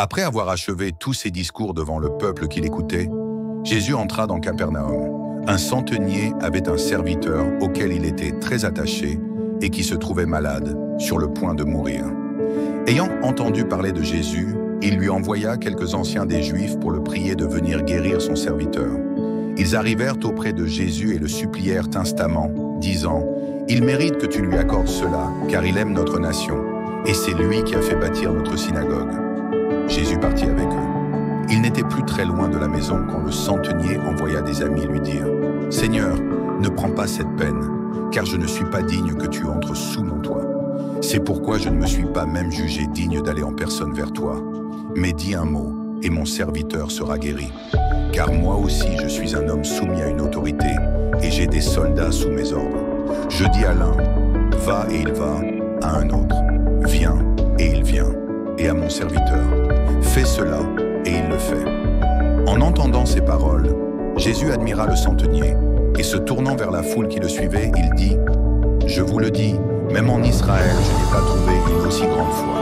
Après avoir achevé tous ses discours devant le peuple qui l'écoutait, Jésus entra dans Capernaum. Un centenier avait un serviteur auquel il était très attaché et qui se trouvait malade, sur le point de mourir. Ayant entendu parler de Jésus, il lui envoya quelques anciens des Juifs pour le prier de venir guérir son serviteur. Ils arrivèrent auprès de Jésus et le supplièrent instamment, disant « Il mérite que tu lui accordes cela, car il aime notre nation, et c'est lui qui a fait bâtir notre synagogue. » Jésus partit avec eux. Il n'était plus très loin de la maison quand le centenier envoya des amis lui dire « Seigneur, ne prends pas cette peine, car je ne suis pas digne que tu entres sous mon toit. C'est pourquoi je ne me suis pas même jugé digne d'aller en personne vers toi. Mais dis un mot, et mon serviteur sera guéri. Car moi aussi je suis un homme soumis à une autorité, et j'ai des soldats sous mes ordres. Je dis à l'un, va et il va, à un autre, viens et il vient, et à mon serviteur, fais cela et il le fait. » En entendant ces paroles, Jésus admira le centenier, et se tournant vers la foule qui le suivait, il dit, « Je vous le dis, même en Israël, je n'ai pas trouvé une aussi grande foi. »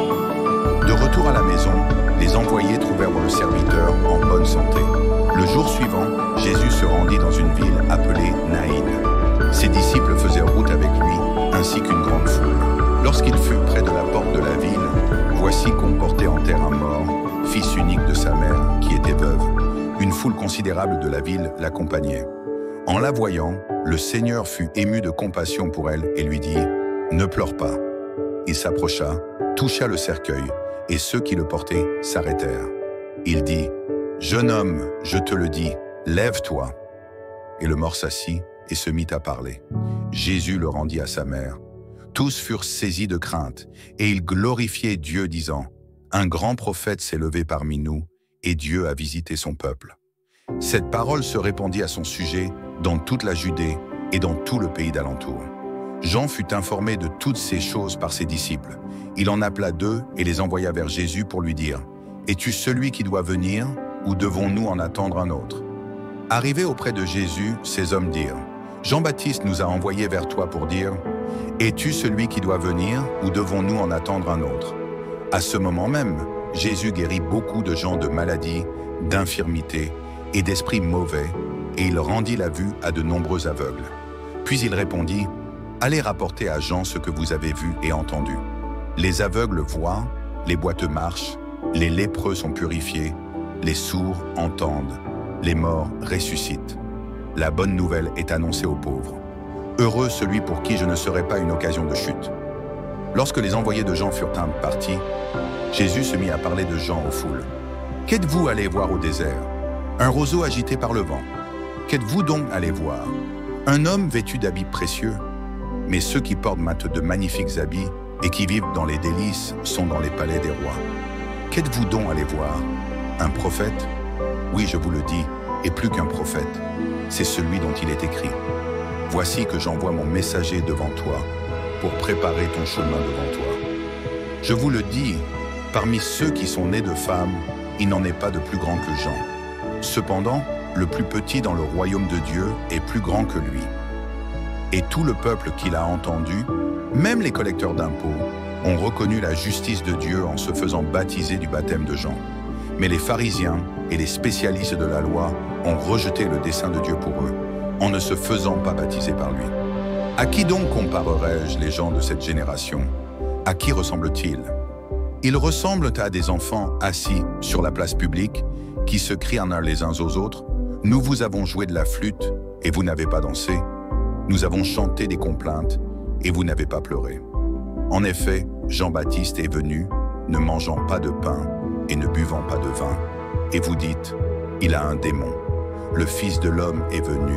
De retour à la maison, les envoyés trouvèrent le serviteur en bonne santé. Le jour suivant, Jésus se rendit dans une ville appelée Naïn. Ses disciples faisaient route avec lui, ainsi qu'une grande foule. Lorsqu'il fut près de la porte de la ville, voici qu'on portait en terre un mort, fils unique de sa mère, qui était veuve. Une foule considérable de la ville l'accompagnait. En la voyant, le Seigneur fut ému de compassion pour elle et lui dit « Ne pleure pas ». Il s'approcha, toucha le cercueil, et ceux qui le portaient s'arrêtèrent. Il dit « Jeune homme, je te le dis, lève-toi ». Et le mort s'assit et se mit à parler. Jésus le rendit à sa mère. Tous furent saisis de crainte, et ils glorifiaient Dieu, disant « Un grand prophète s'est levé parmi nous, et Dieu a visité son peuple. » Cette parole se répandit à son sujet dans toute la Judée et dans tout le pays d'alentour. Jean fut informé de toutes ces choses par ses disciples. Il en appela deux et les envoya vers Jésus pour lui dire « Es-tu celui qui doit venir, ou devons-nous en attendre un autre ?» Arrivés auprès de Jésus, ces hommes dirent « Jean-Baptiste nous a envoyés vers toi pour dire « Es-tu celui qui doit venir, ou devons-nous en attendre un autre ?» À ce moment même, Jésus guérit beaucoup de gens de maladies, d'infirmités et d'esprits mauvais, et il rendit la vue à de nombreux aveugles. Puis il répondit « Allez rapporter à Jean ce que vous avez vu et entendu. Les aveugles voient, les boiteux marchent, les lépreux sont purifiés, les sourds entendent, les morts ressuscitent. La bonne nouvelle est annoncée aux pauvres. Heureux celui pour qui je ne serai pas une occasion de chute. » Lorsque les envoyés de Jean furent partis, Jésus se mit à parler de Jean aux foules. « Qu'êtes-vous allés voir au désert? Un roseau agité par le vent. Qu'êtes-vous donc allés voir? Un homme vêtu d'habits précieux? Mais ceux qui portent de magnifiques habits et qui vivent dans les délices sont dans les palais des rois. Qu'êtes-vous donc allés voir? Un prophète? Oui, je vous le dis, et plus qu'un prophète. C'est celui dont il est écrit. Voici que j'envoie mon messager devant toi pour préparer ton chemin devant toi. Je vous le dis, parmi ceux qui sont nés de femmes, il n'en est pas de plus grand que Jean. Cependant, le plus petit dans le royaume de Dieu est plus grand que lui. Et tout le peuple qui l'a entendu, même les collecteurs d'impôts, ont reconnu la justice de Dieu en se faisant baptiser du baptême de Jean. Mais les pharisiens et les spécialistes de la loi ont rejeté le dessein de Dieu pour eux, en ne se faisant pas baptiser par lui. À qui donc comparerai-je les gens de cette génération? À qui ressemblent-ils? Ils ressemblent à des enfants assis sur la place publique qui se crient les uns aux autres. Nous vous avons joué de la flûte et vous n'avez pas dansé. Nous avons chanté des complaintes et vous n'avez pas pleuré. En effet, Jean-Baptiste est venu, ne mangeant pas de pain et ne buvant pas de vin. Et vous dites, il a un démon. Le Fils de l'homme est venu,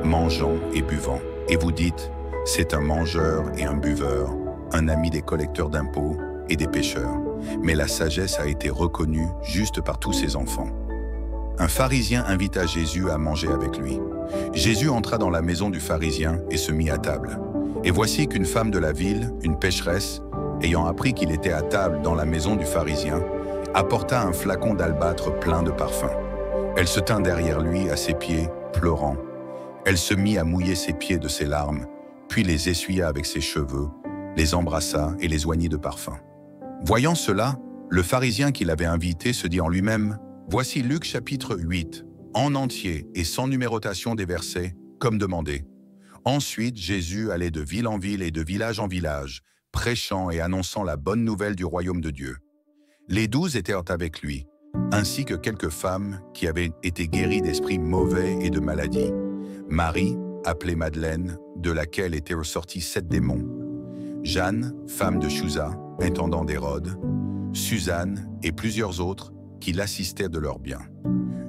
mangeant et buvant. Et vous dites, c'est un mangeur et un buveur, un ami des collecteurs d'impôts et des pécheurs. Mais la sagesse a été reconnue juste par tous ses enfants. Un pharisien invita Jésus à manger avec lui. Jésus entra dans la maison du pharisien et se mit à table. Et voici qu'une femme de la ville, une pécheresse, ayant appris qu'il était à table dans la maison du pharisien, apporta un flacon d'albâtre plein de parfum. Elle se tint derrière lui à ses pieds, pleurant. Elle se mit à mouiller ses pieds de ses larmes, puis les essuya avec ses cheveux, les embrassa et les oignit de parfum. Voyant cela, Le pharisien qui l'avait invité se dit en lui-même, « Voici Luc chapitre 8, en entier et sans numérotation des versets, comme demandé. » Ensuite, Jésus allait de ville en ville et de village en village, prêchant et annonçant la bonne nouvelle du royaume de Dieu. Les 12 étaient avec lui, ainsi que quelques femmes qui avaient été guéries d'esprits mauvais et de maladies. Marie, appelée Madeleine, de laquelle étaient ressortis 7 démons. Jeanne, femme de Chuza, intendant d'Hérode. Suzanne et plusieurs autres qui l'assistaient de leurs biens.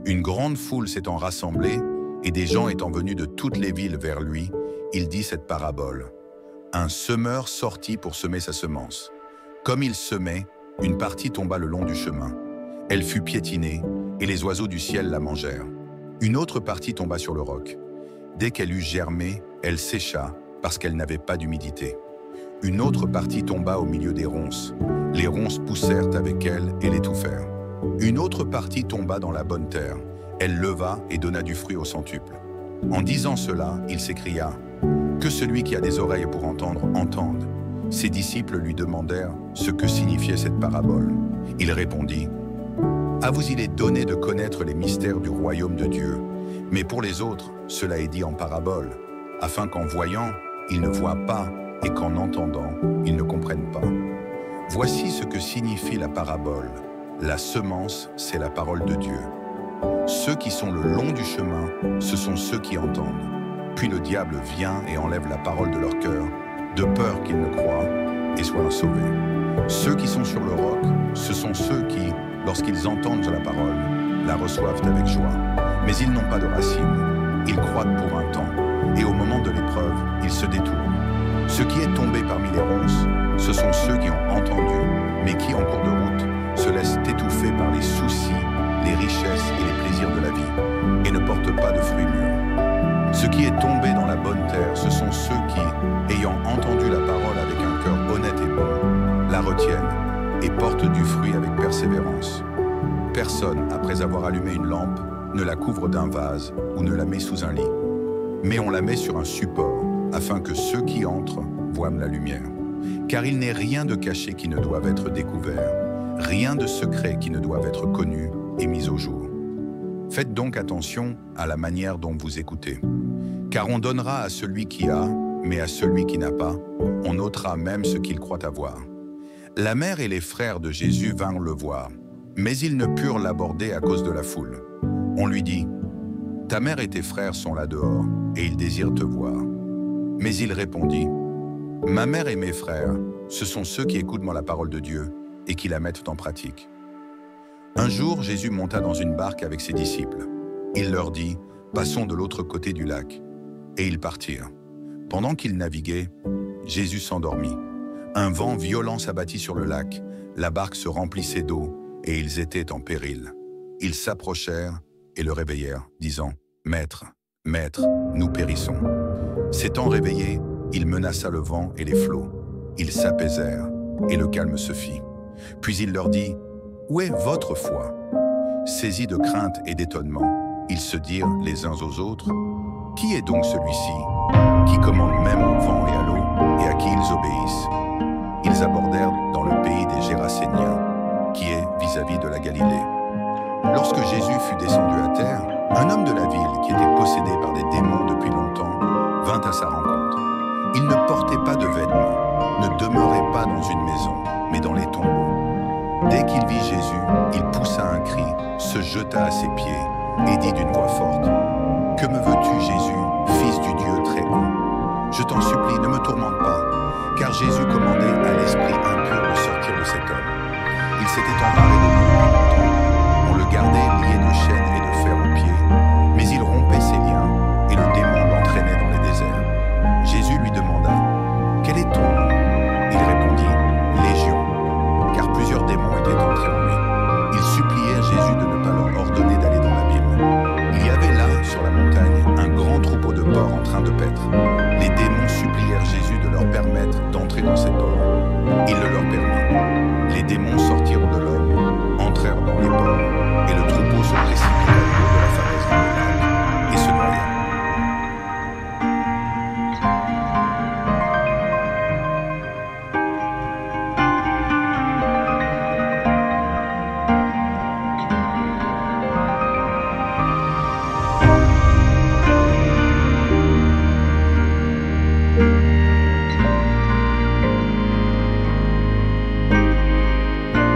Une grande foule s'étant rassemblée et des gens étant venus de toutes les villes vers lui, il dit cette parabole. Un semeur sortit pour semer sa semence. Comme il semait, une partie tomba le long du chemin. Elle fut piétinée et les oiseaux du ciel la mangèrent. Une autre partie tomba sur le roc. Dès qu'elle eut germé, elle sécha parce qu'elle n'avait pas d'humidité. Une autre partie tomba au milieu des ronces. Les ronces poussèrent avec elle et l'étouffèrent. Une autre partie tomba dans la bonne terre. Elle leva et donna du fruit au centuple. En disant cela, il s'écria « Que celui qui a des oreilles pour entendre, entende !» Ses disciples lui demandèrent ce que signifiait cette parabole. Il répondit « À vous il est donné de connaître les mystères du royaume de Dieu, mais pour les autres, cela est dit en parabole, afin qu'en voyant, ils ne voient pas, et qu'en entendant, ils ne comprennent pas. Voici ce que signifie la parabole. La semence, c'est la parole de Dieu. Ceux qui sont le long du chemin, ce sont ceux qui entendent. Puis le diable vient et enlève la parole de leur cœur, de peur qu'ils ne croient et soient sauvés. Ceux qui sont sur le roc, ce sont ceux qui, lorsqu'ils entendent la parole, la reçoivent avec joie. Mais ils n'ont pas de racines. Ils croient pour un temps, et au moment de l'épreuve, ils se détournent. Ce qui est tombé parmi les ronces, ce sont ceux qui ont entendu, mais qui, en cours de route, se laissent étouffer par les soucis, les richesses et les plaisirs de la vie, et ne portent pas de fruits mûrs. Ce qui est tombé dans la bonne terre, ce sont ceux qui, ayant entendu la parole avec un cœur honnête et bon, la retiennent et portent du fruit avec persévérance. Personne, après avoir allumé une lampe, ne la couvre d'un vase ou ne la met sous un lit, mais on la met sur un support, afin que ceux qui entrent voient la lumière. Car il n'est rien de caché qui ne doive être découvert, rien de secret qui ne doive être connu et mis au jour. Faites donc attention à la manière dont vous écoutez, car on donnera à celui qui a, mais à celui qui n'a pas, on ôtera même ce qu'il croit avoir. La mère et les frères de Jésus vinrent le voir, mais ils ne purent l'aborder à cause de la foule. On lui dit, « Ta mère et tes frères sont là dehors, et ils désirent te voir. » Mais il répondit, « Ma mère et mes frères, ce sont ceux qui écoutent la parole de Dieu et qui la mettent en pratique. » Un jour, Jésus monta dans une barque avec ses disciples. Il leur dit, « Passons de l'autre côté du lac. » Et ils partirent. Pendant qu'ils naviguaient, Jésus s'endormit. Un vent violent s'abattit sur le lac, la barque se remplissait d'eau et ils étaient en péril. Ils s'approchèrent et le réveillèrent, disant, « Maître, Maître, nous périssons. » S'étant réveillé, il menaça le vent et les flots. Ils s'apaisèrent et le calme se fit. Puis il leur dit, « Où est votre foi ?» Saisis de crainte et d'étonnement, ils se dirent les uns aux autres, « Qui est donc celui-ci, qui commande même au vent et à l'eau, et à qui ils obéissent ?» Ils abordèrent dans le pays des Gérasséniens, qui est vis-à-vis de la Galilée. Lorsque Jésus fut descendu à terre, un homme de la ville qui était possédé par des démons depuis longtemps vint à sa rencontre. Il ne portait pas de vêtements, ne demeurait pas dans une maison, mais dans les tombeaux. Dès qu'il vit Jésus, il poussa un cri, se jeta à ses pieds et dit d'une voix forte, « Que me veux-tu, Jésus, fils du Dieu très haut? Je t'en supplie, ne me tourmente pas. » Car Jésus commandait à l'esprit impur de sortir de cet homme. Il s'était emparé de